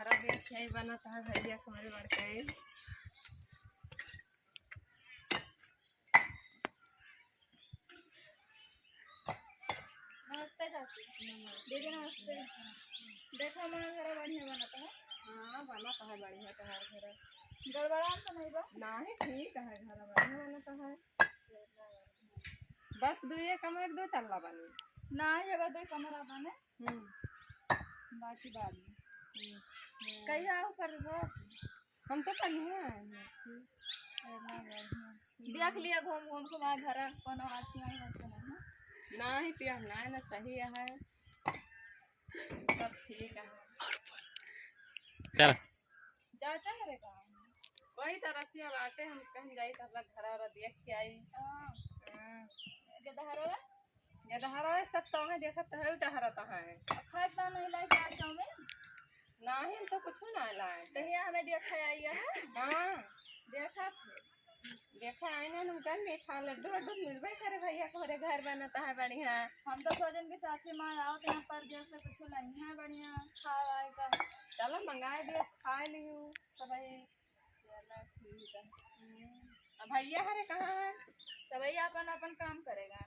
घरा देख के ही बनता है भैया हमारे बड़का ही। नमस्ते चाची। दीदी नमस्ते। देखो हमारा घर बढ़िया बनता है। हाँ बनता है बढ़िया तो है घर। गड़बड़ा तो नहीं बा? नहीं ठीक है घर बढ़िया बनता है। बस दुए कमर दो तल्ला बनी। ना ये बात दो कमरा बने। बाकी बाद में। कहीं आओ पर बस। हम तो कल ही आए हैं। देख लिया घूम घूम के वहाँ घर कोनो आती नहीं होता नहीं। नहीं पिया नहीं ना सही है सब ठीक है। चल चाचा करेगा वही तरफ से बाटे हम कहीं जाई तो घर और देख के आई। गदहरा सब तो है देखत है टहरता है। खाद पान नहीं लाई चार सौ में नहीं हम तो कुछ ना लाए। तहिया हमें देखा आई है। हाँ देखा देखा है ना हम कल मीठा लड्डू वड्डू मिलबे करे भैया हमारे घर बनता है बढ़िया। हम तो सोचन के चाची माँ आओ तो यहाँ पर जैसे कुछ नहीं है बढ़िया खाए का। चलो मंगाए दिए खा लियो तो भाई ठीक है। भैया हरे कहाँ है? सब अपन अपन काम करेगा।